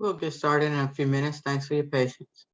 We'll get started in a few minutes. Thanks for your patience.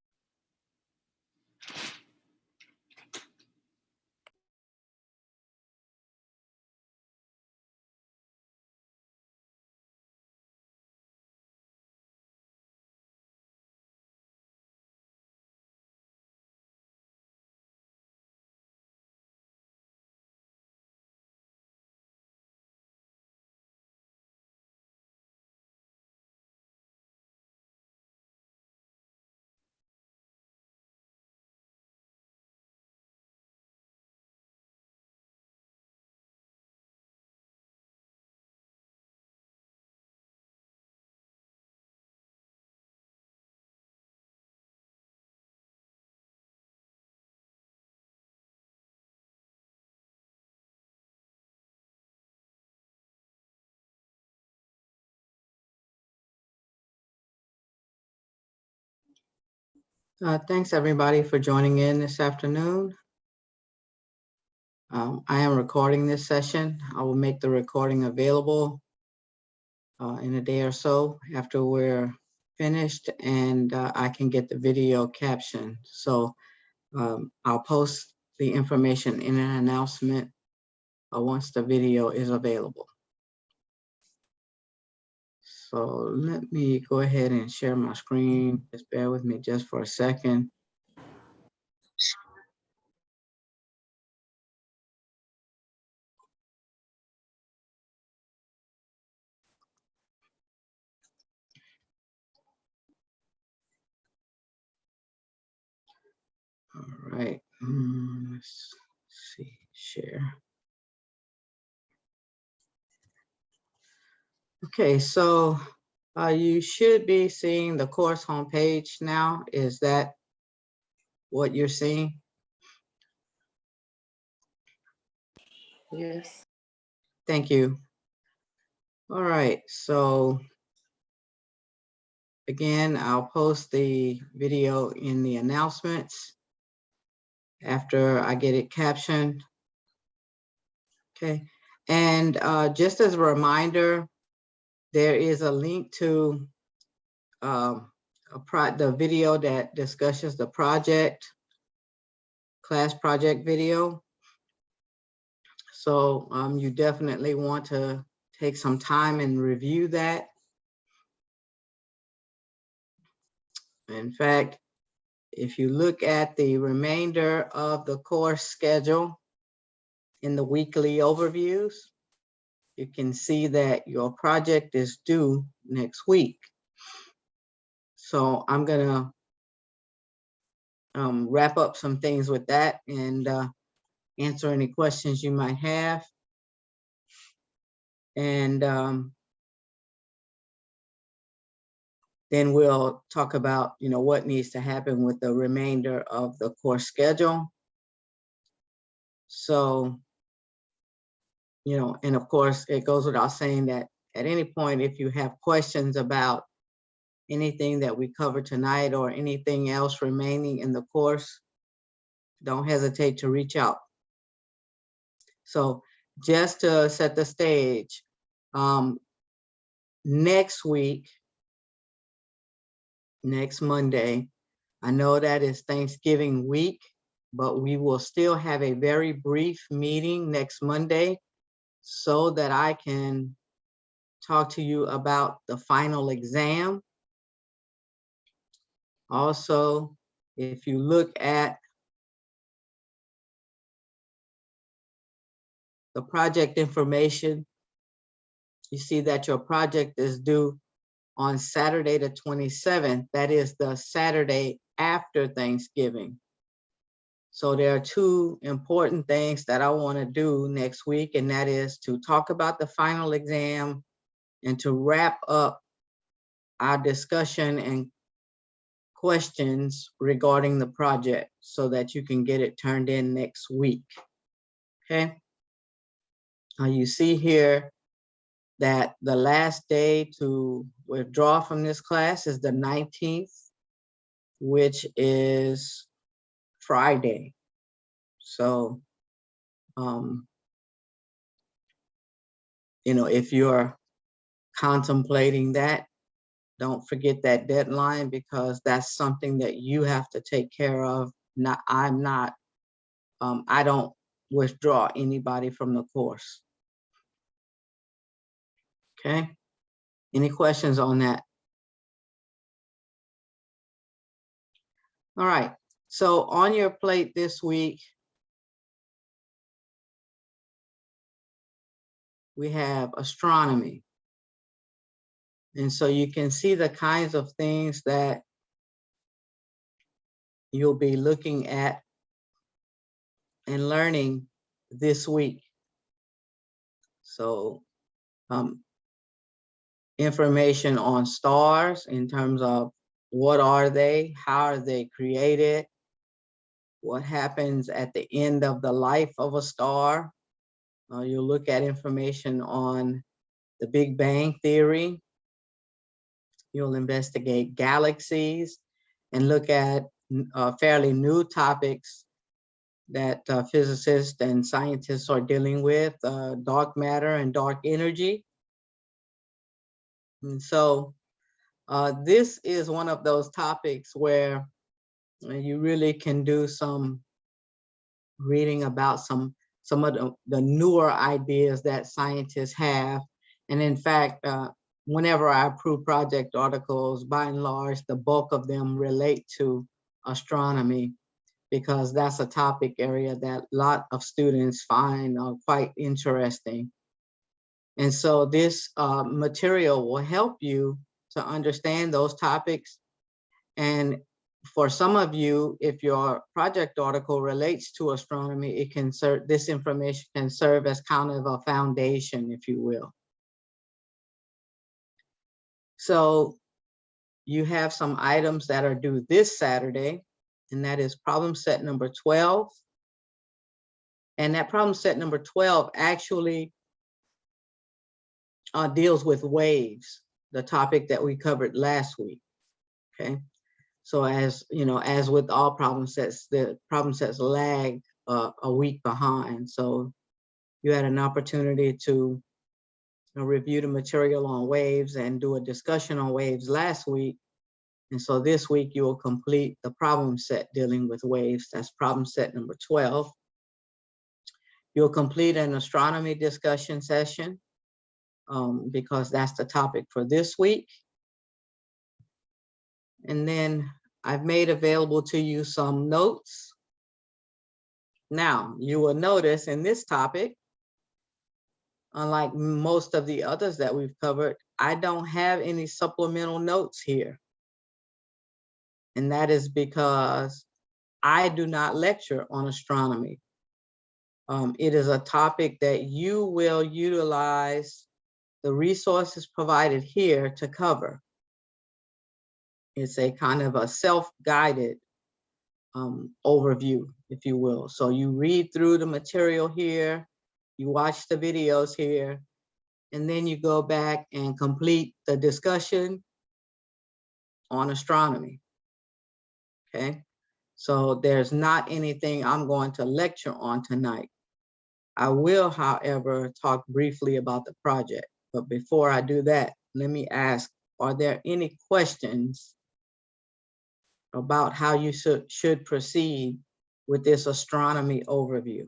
Thanks everybody for joining in this afternoon. I am recording this session. I will make the recording available in a day or so after we're finished, and I can get the video caption. So I'll post the information in an announcement once the video is available. So let me go ahead and share my screen. Just bear with me just for a second. All right, let's see, share. Okay, so you should be seeing the course homepage now. Is that what you're seeing? Yes. Thank you. All right, so again, I'll post the video in the announcements after I get it captioned. Okay, and just as a reminder, there is a link to the video that discusses the class project video. So you definitely want to take some time and review that. In fact, if you look at the remainder of the course schedule in the weekly overviews, you can see that your project is due next week. So I'm gonna wrap up some things with that and answer any questions you might have. And then we'll talk about, what needs to happen with the remainder of the course schedule. So, and of course, it goes without saying that at any point, if you have questions about anything that we covered tonight or anything else remaining in the course, don't hesitate to reach out. So just to set the stage, next week, next Monday, I know that is Thanksgiving week, but we will still have a very brief meeting next Monday so that I can talk to you about the final exam. Also, if you look at the project information, you see that your project is due on Saturday the 27th. That is the Saturday after Thanksgiving. So there are two important things that I want to do next week, and that is to talk about the final exam and to wrap up our discussion and questions regarding the project so that you can get it turned in next week. Okay. You see here that the last day to withdraw from this class is the 19th, which is Friday. So, if you're contemplating that, Don't forget that deadline, because that's something that you have to take care of. Not, I don't withdraw anybody from the course. Okay. Any questions on that? All right. So on your plate this week, we have astronomy. And so you can see the kinds of things that you'll be looking at and learning this week. So information on stars in terms of what are they, how are they created, what happens at the end of the life of a star. You'll look at information on the Big Bang Theory. You'll investigate galaxies and look at fairly new topics that physicists and scientists are dealing with, dark matter and dark energy. And so this is one of those topics where you really can do some reading about some of the newer ideas that scientists have. And in fact, whenever I approve project articles, by and large, the bulk of them relate to astronomy, because that's a topic area that a lot of students find quite interesting. And so this material will help you to understand those topics. And for some of you, if your project article relates to astronomy, it can serve, this information can serve as kind of a foundation, if you will. So you have some items that are due this Saturday, and that is problem set number 12. And that problem set number 12 actually deals with waves, the topic that we covered last week. Okay. So as you know, as with all problem sets, the problem sets lag a week behind. So you had an opportunity to review the material on waves and do a discussion on waves last week. And so this week you will complete the problem set dealing with waves. That's problem set number 12. You'll complete an astronomy discussion session because that's the topic for this week. And then I've made available to you some notes. Now, you will notice in this topic, unlike most of the others that we've covered, I don't have any supplemental notes here. And that is because I do not lecture on astronomy. It is a topic that you will utilize the resources provided here to cover. It's a kind of a self-guided overview, if you will. So you read through the material here, you watch the videos here, and then you go back and complete the discussion on astronomy. Okay, so there's not anything I'm going to lecture on tonight. I will, however, talk briefly about the project. But before I do that, let me ask, are there any questions about how you should proceed with this astronomy overview?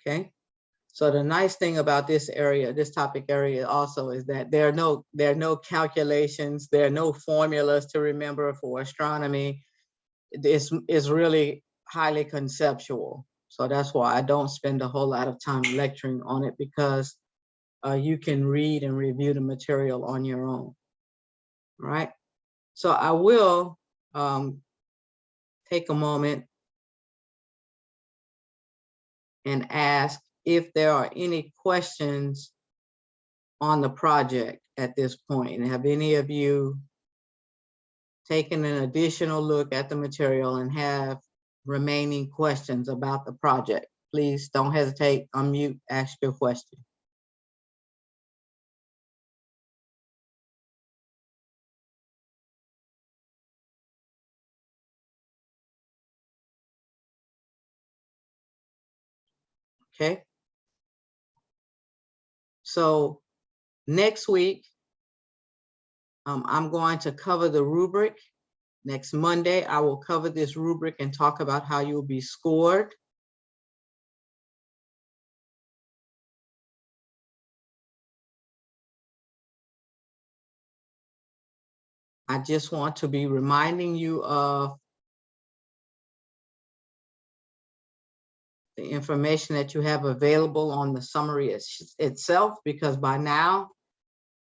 Okay, so the nice thing about this area, this topic area also, is that there are no calculations, there are no formulas to remember for astronomy. This is really highly conceptual. So that's why I don't spend a whole lot of time lecturing on it, because you can read and review the material on your own. All right. So I will take a moment and ask if there are any questions on the project at this point. And have any of you taken an additional look at the material and have remaining questions about the project? Please don't hesitate, unmute, ask your question. okay? So next week, I'm going to cover the rubric. Next Monday, I will cover this rubric and talk about how you'll be scored. I just want to be reminding you of the information that you have available on the summary itself, because by now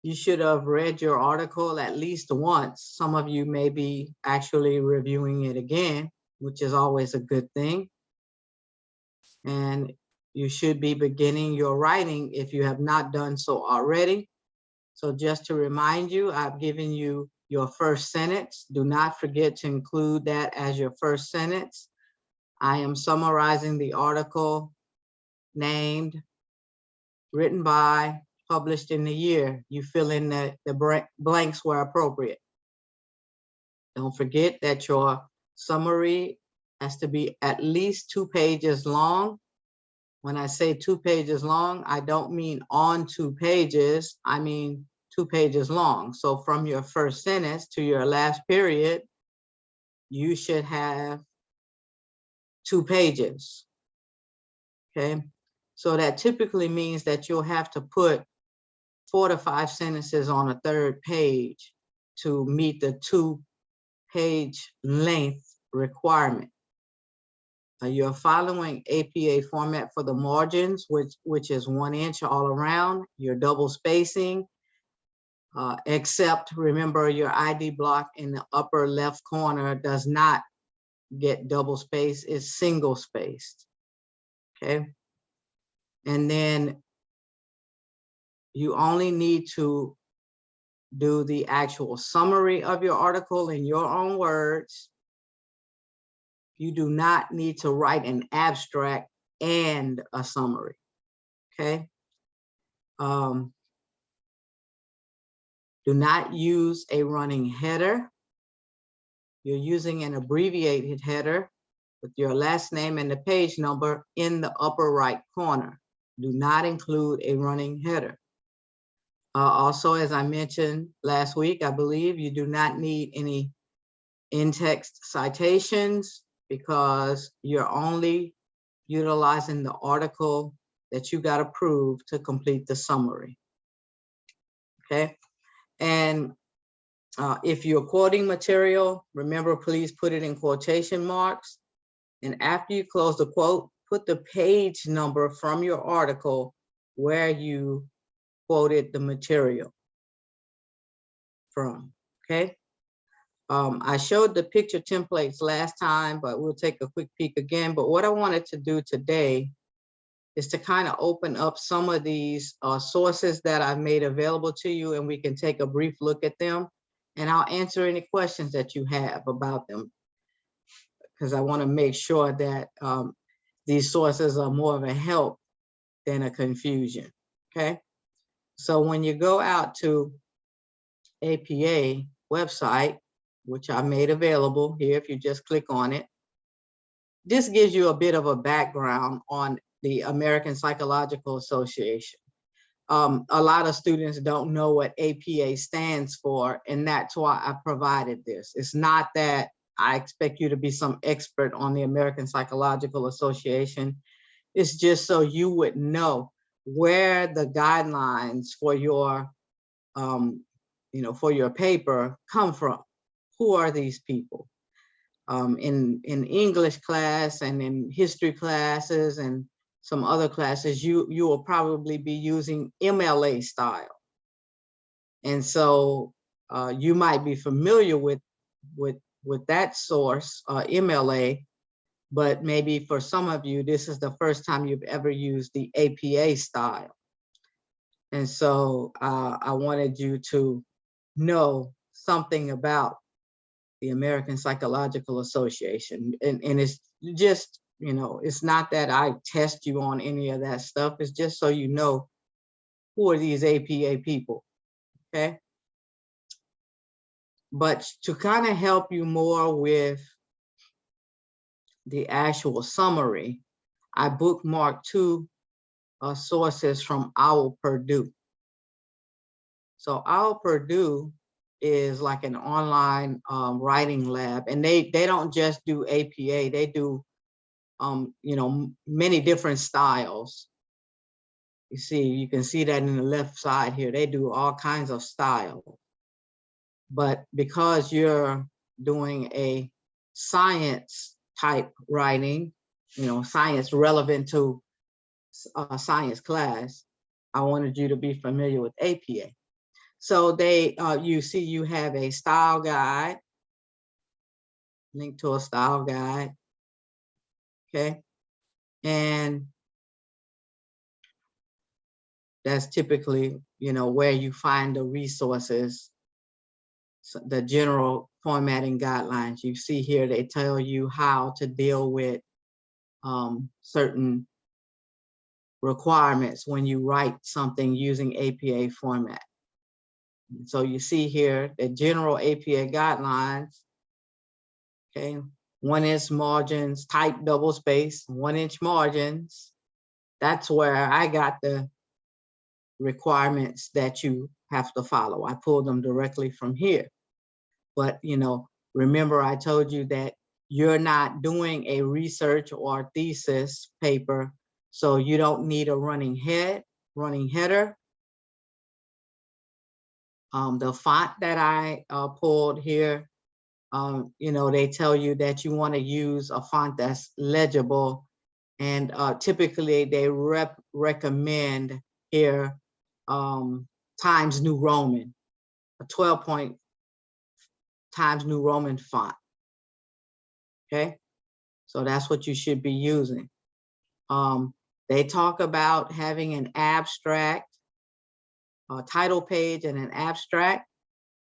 you should have read your article at least once. Some of you may be actually reviewing it again, which is always a good thing. And you should be beginning your writing if you have not done so already. So just to remind you, I've given you your first sentence. Do not forget to include that as your first sentence. I am summarizing the article named, written by, published in the year. You fill in the blanks where appropriate. Don't forget that your summary has to be at least 2 pages long. When I say 2 pages long, I don't mean on 2 pages, I mean 2 pages long. So from your first sentence to your last period, you should have 2 pages, okay? So that typically means that you'll have to put 4 to 5 sentences on a 3rd page to meet the 2-page length requirement. You're following APA format for the margins, which is 1 inch all around. You're double spacing, except remember your ID block in the upper left corner does not get double spaced, it's single spaced, okay? And then you only need to do the actual summary of your article in your own words. You do not need to write an abstract and a summary, okay? Do not use a running header. You're using an abbreviated header with your last name and the page number in the upper right corner. Do not include a running header. Also, as I mentioned last week, I believe you do not need any in-text citations because you're only utilizing the article that you got approved to complete the summary, okay? And if you're quoting material, remember, please put it in quotation marks. And after you close the quote, put the page number from your article where you quoted the material from, okay? I showed the picture templates last time, but we'll take a quick peek again. But what I wanted to do today is to kind of open up some of these sources that I've made available to you, and we can take a brief look at them. And I'll answer any questions that you have about them, because I want to make sure that these sources are more of a help than a confusion, okay? So when you go out to APA website, which I made available here, if you just click on it, this gives you a bit of a background on the American Psychological Association. A lot of students don't know what APA stands for, and that's why I provided this. It's not that I expect you to be some expert on the American Psychological Association. It's just so you would know where the guidelines for your, for your paper come from. Who are these people? In English class and in history classes and some other classes, you will probably be using MLA style. And so you might be familiar with that source, MLA, but maybe for some of you, this is the first time you've ever used the APA style. And so I wanted you to know something about the American Psychological Association. And it's just, it's not that I test you on any of that stuff. It's just so you know who are these APA people, okay? But to kind of help you more with the actual summary, I bookmarked 2 sources from Owl Purdue. So Owl Purdue is like an online writing lab, and they don't just do APA, they do you know, many different styles. You see, you can see that in the left side here, they do all kinds of styles. But because you're doing a science type writing, you know, science relevant to a science class, I wanted you to be familiar with APA. So they, you see, you have a style guide, link to a style guide, okay? And that's typically, you know, where you find the resources, the general formatting guidelines. You see here, they tell you how to deal with certain requirements when you write something using APA format. So you see here the general APA guidelines, okay? 1-inch margins, type double space, 1-inch margins. That's where I got the requirements that you have to follow. I pulled them directly from here. But, you know, remember I told you that you're not doing a research or thesis paper, so you don't need a running header. The font that I pulled here, you know, they tell you that you want to use a font that's legible, and typically they recommend here Times New Roman, a 12-point Times New Roman font. Okay, so that's what you should be using. They talk about having an abstract, a title page and an abstract.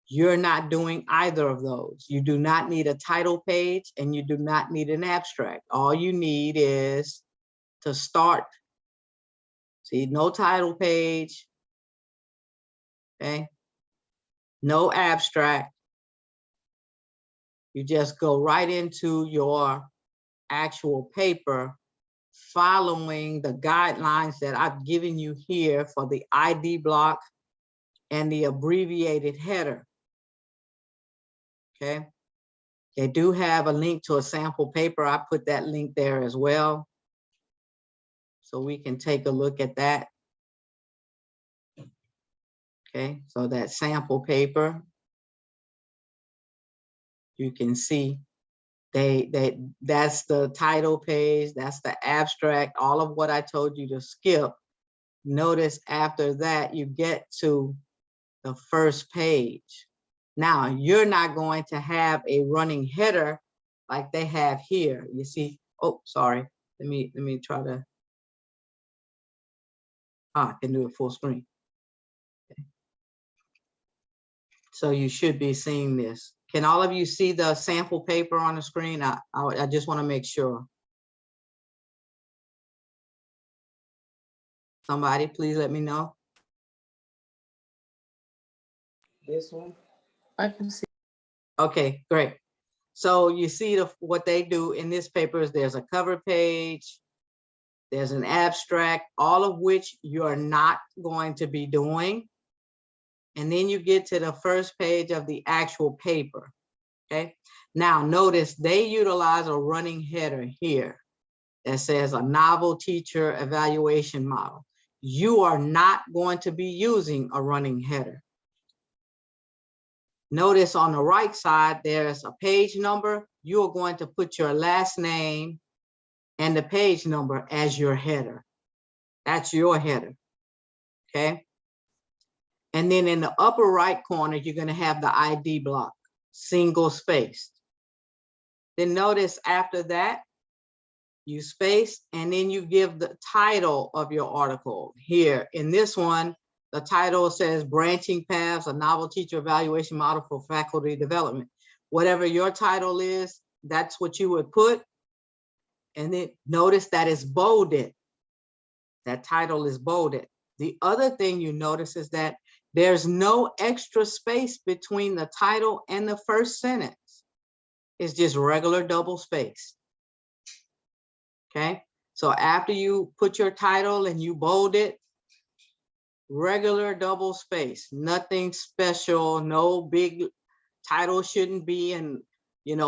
You're not doing either of those. You do not need a title page and you do not need an abstract. All you need is to start. See, no title page, okay? No abstract. You just go right into your actual paper, following the guidelines that I've given you here for the ID block and the abbreviated header. Okay, they do have a link to a sample paper. I put that link there as well, so we can take a look at that. Okay, so that sample paper, you can see that's the title page, that's the abstract, all of what I told you to skip. Notice after that, you get to the first page. Now, you're not going to have a running header like they have here. You see, oh, sorry. Let me try to, I can do it full screen. Okay. So you should be seeing this. Can all of you see the sample paper on the screen? I just want to make sure. Somebody, please let me know. This one, I can see. Okay, great. So you see what they do in this paper is there's a cover page, there's an abstract, all of which you're not going to be doing. And then you get to the first page of the actual paper, okay? Now notice they utilize a running header here that says a novel teacher evaluation model. You are not going to be using a running header. Notice on the right side, there's a page number. You are going to put your last name and the page number as your header. That's your header, okay? And then in the upper right corner, you're going to have the ID block, single spaced. Then notice after that, you space, and then you give the title of your article. Here, in this one, the title says Branching Paths, a Novel Teacher Evaluation Model for Faculty Development. Whatever your title is, that's what you would put. And then notice that it's bolded. That title is bolded. The other thing you notice is that there's no extra space between the title and the first sentence. It's just regular double space. Okay, So after you put your title and you bold it, regular double space, nothing special, no big title shouldn't be in,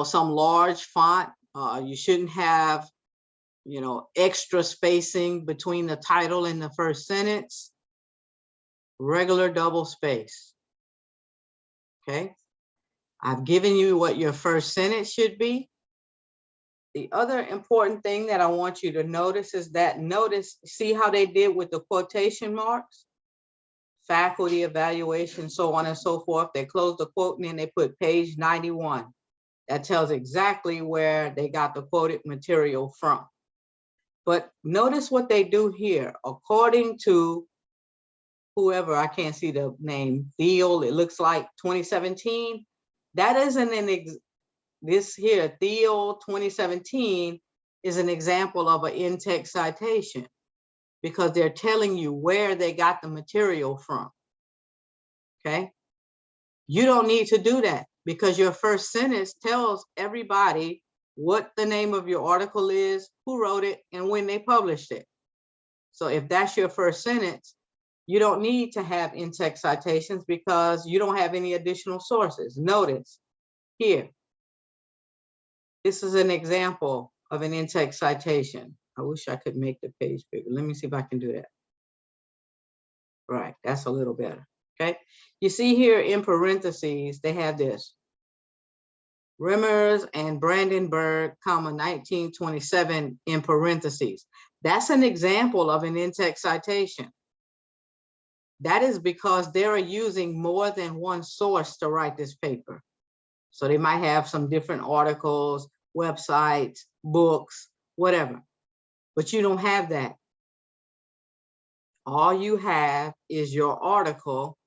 some large font. You shouldn't have, extra spacing between the title and the first sentence. Regular double space. Okay. I've given you what your first sentence should be. The other important thing that I want you to notice is that see how they did with the quotation marks? Faculty evaluation, so on and so forth. They closed the quote and then they put page 91. That tells exactly where they got the quoted material from. But notice what they do here. According to whoever, I can't see the name, Theo, it looks like 2017. That isn't this here, Theo 2017 is an example of an in-text citation because they're telling you where they got the material from. Okay. You don't need to do that because your first sentence tells everybody what the name of your article is, who wrote it, and when they published it. So if that's your first sentence, you don't need to have in-text citations because you don't have any additional sources. Notice here, this is an example of an in-text citation. I wish I could make the page bigger. Let me see if I can do that. Right, that's a little better. Okay, you see here in parentheses, they have this. Rimmers and Brandenburg, 1927 in parentheses. That's an example of an in-text citation. That is because they're using more than one source to write this paper. So they might have some different articles, websites, books, whatever, but you don't have that. All you have is your article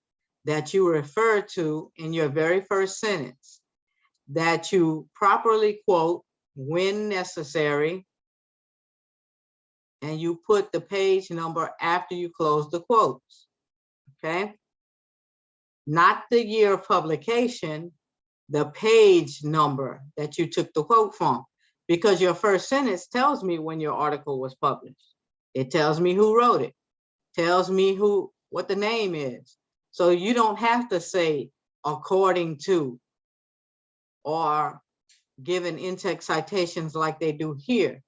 that you refer to in your very first sentence, that you properly quote when necessary, and you put the page number after you close the quotes, okay? Not the year of publication, the page number that you took the quote from, because your first sentence tells me when your article was published. It tells me who wrote it, tells me what the name is. So you don't have to say according to or given in-text citations like they do here,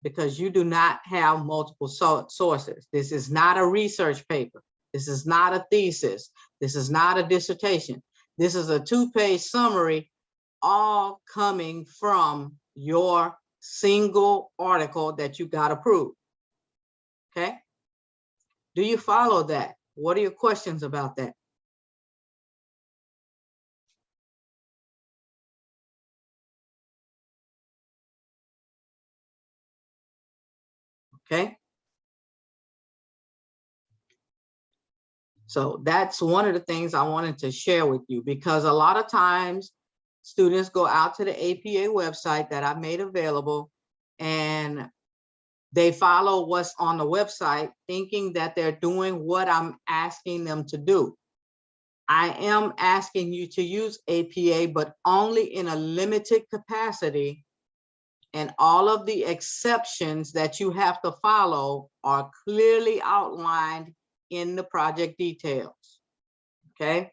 because you do not have multiple sources. This is not a research paper. This is not a thesis. This is not a dissertation. This is a 2-page summary, all coming from your single article that you got approved. Okay? Do you follow that? What are your questions about that? Okay? So that's one of the things I wanted to share with you, because a lot of times students go out to the APA website that I've made available and they follow what's on the website thinking that they're doing what I'm asking them to do. I am asking you to use APA, but only in a limited capacity. And all of the exceptions that you have to follow are clearly outlined in the project details, okay?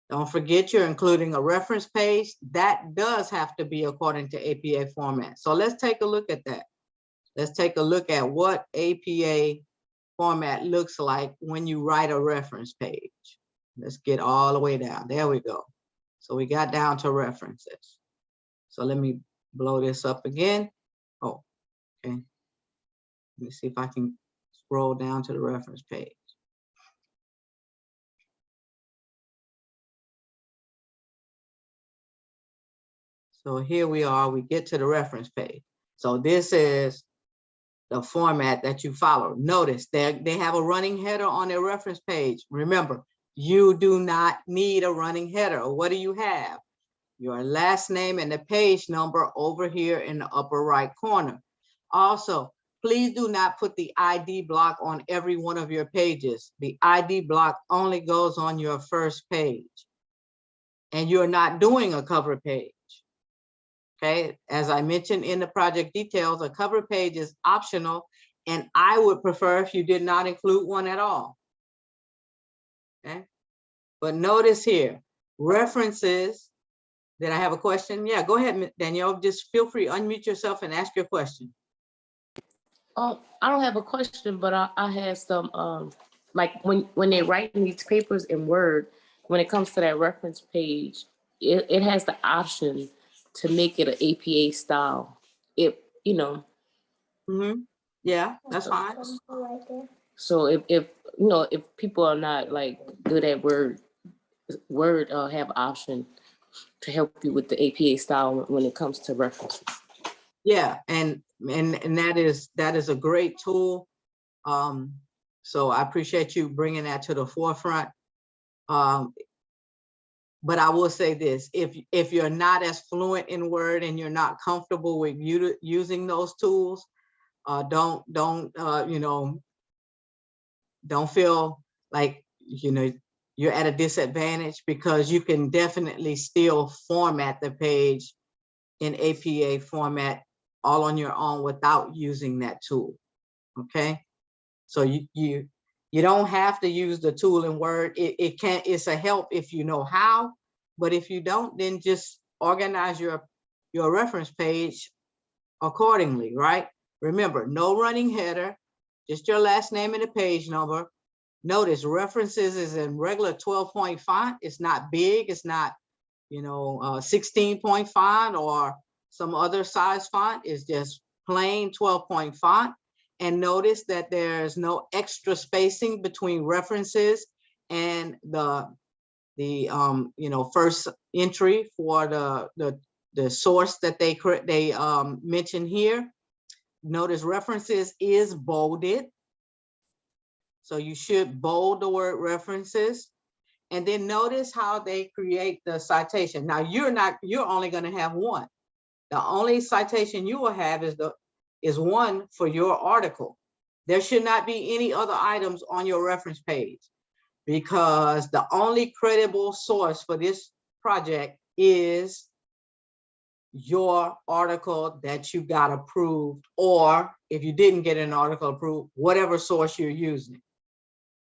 Don't forget you're including a reference page. That does have to be according to APA format. So let's take a look at that. Let's take a look at what APA format looks like when you write a reference page. Let's get all the way down. There we go. So we got down to references. So let me blow this up again. Oh, okay. Let me see if I can scroll down to the reference page. So here we are, we get to the reference page. So this is the format that you follow. Notice they have a running header on their reference page. Remember, you do not need a running header. What do you have? Your last name and the page number over here in the upper right corner. Also, please do not put the ID block on every one of your pages. The ID block only goes on your first page. And you're not doing a cover page. Okay, as I mentioned in the project details, a cover page is optional, and I would prefer if you did not include one at all. Okay, but notice here, references. Did I have a question? Yeah, go ahead, Danielle. Just feel free, unmute yourself and ask your question. I don't have a question, but I had some, like when they're writing these papers in Word, when it comes to that reference page, it has the option to make it an APA style. Yeah, that's fine. So if if people are not like good at Word have option to help you with the APA style when it comes to references. Yeah, and that is a great tool. So I appreciate you bringing that to the forefront. But I will say this: if you're not as fluent in Word and you're not comfortable with using those tools, don't feel like you're at a disadvantage, because you can definitely still format the page in APA format all on your own without using that tool. Okay, so you don't have to use the tool in Word. It's a help if you know how, but if you don't, then just organize your reference page accordingly, right? Remember, no running header, just your last name and the page number. Notice references is in regular 12-point font. It's not big. It's not 16-point font or some other size font. It's just plain 12-point font. And notice that there's no extra spacing between references and the first entry for the source that they mention here. Notice references is bolded, so you should bold the word references. And then notice how they create the citation. Now you're only going to have one. The only citation you will have is one for your article. There should not be any other items on your reference page, because the only credible source for this project is your article that you got approved, or if you didn't get an article approved, whatever source you're using.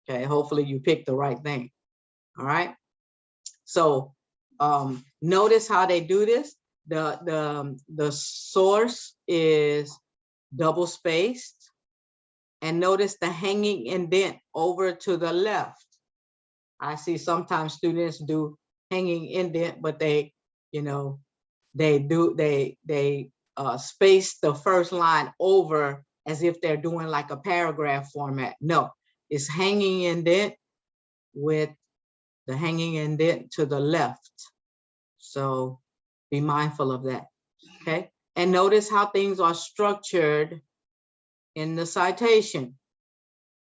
Okay, hopefully you picked the right thing. All right. So notice how they do this. The source is double spaced, and notice the hanging indent over to the left. I see sometimes students do hanging indent, but they space the first line over as if they're doing like a paragraph format. No, it's hanging indent with the hanging indent to the left. So be mindful of that, okay? And notice how things are structured in the citation.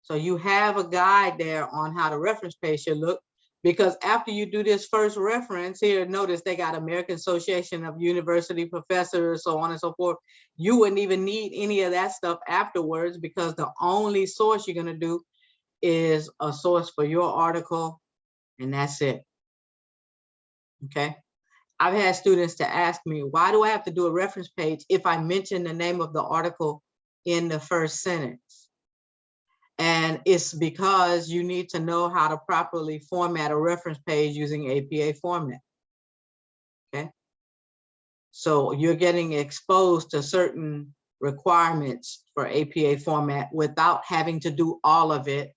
So you have a guide there on how the reference page should look, because after you do this first reference here, notice they got American Association of University Professors, so on and so forth. You wouldn't even need any of that stuff afterwards, because the only source you're gonna do is a source for your article, and that's it, okay? I've had students to ask me, why do I have to do a reference page if I mention the name of the article in the first sentence? And it's because you need to know how to properly format a reference page using APA format, okay? So you're getting exposed to certain requirements for APA format without having to do all of it.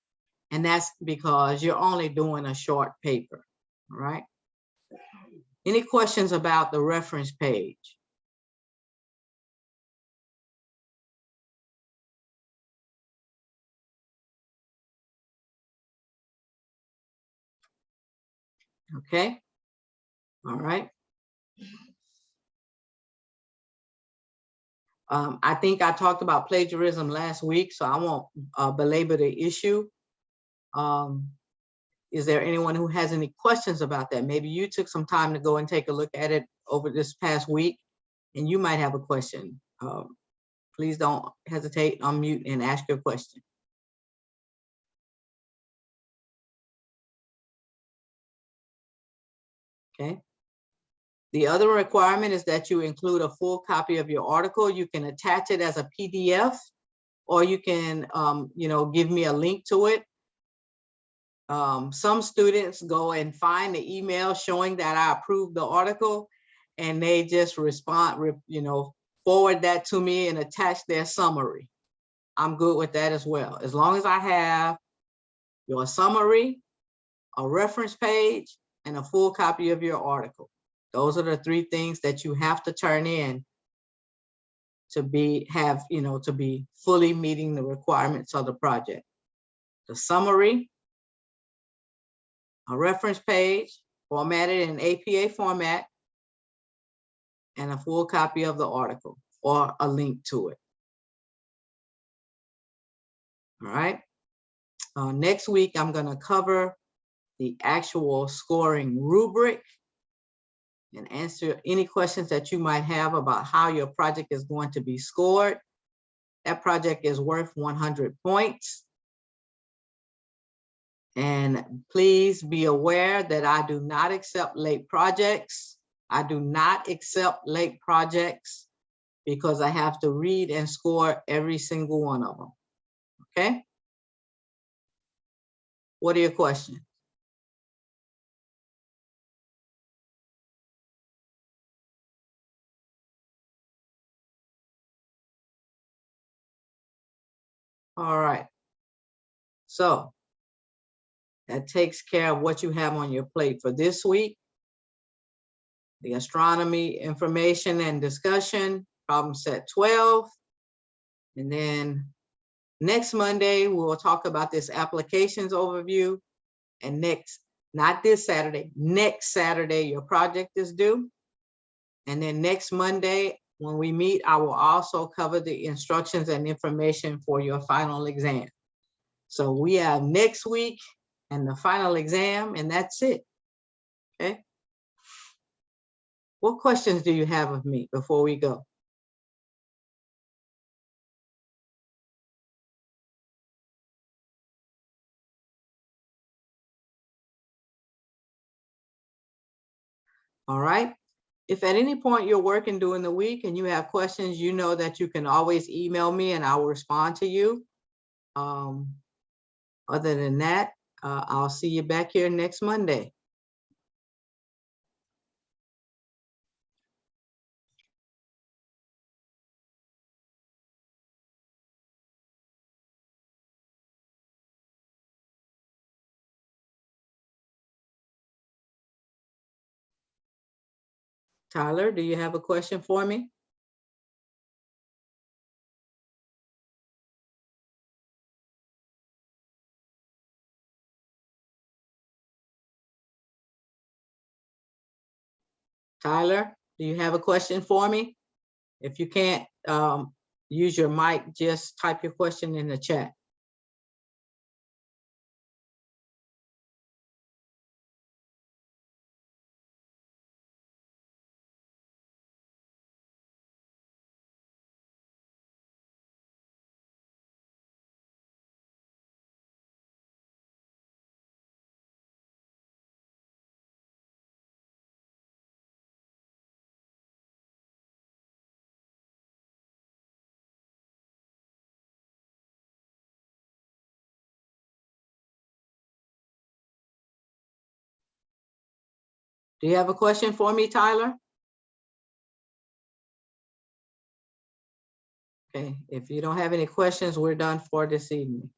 And that's because you're only doing a short paper, all right? Any questions about the reference page? Okay, all right. I think I talked about plagiarism last week, so I won't belabor the issue. Is there anyone who has any questions about that? Maybe you took some time to go and take a look at it over this past week, and you might have a question. Please don't hesitate, unmute and ask your question. Okay. The other requirement is that you include a full copy of your article. You can attach it as a PDF, or you can, give me a link to it. Some students go and find the email showing that I approved the article, and they just respond, forward that to me and attach their summary. I'm good with that as well. As long as I have your summary, a reference page, and a full copy of your article. Those are the 3 things that you have to turn in to be fully meeting the requirements of the project. The summary, a reference page formatted in APA format, and a full copy of the article or a link to it. All right. Next week, I'm going to cover the actual scoring rubric and answer any questions that you might have about how your project is going to be scored. That project is worth 100 points. And please be aware that I do not accept late projects. I do not accept late projects because I have to read and score every single one of them. Okay? What are your questions? All right. So that takes care of what you have on your plate for this week. The astronomy information and discussion, problem set 12. And then next Monday, we will talk about this applications overview. And not this Saturday, next Saturday, your project is due. And then next Monday, when we meet, I will also cover the instructions and information for your final exam. So we have next week and the final exam, and that's it. Okay. What questions do you have of me before we go? All right. If at any point you're working during the week and you have questions, you know that you can always email me and I will respond to you. Other than that, I'll see you back here next Monday. Tyler, do you have a question for me? Tyler, do you have a question for me? If you can't use your mic, just type your question in the chat. Do you have a question for me, Tyler? Okay, if you don't have any questions, we're done for this evening.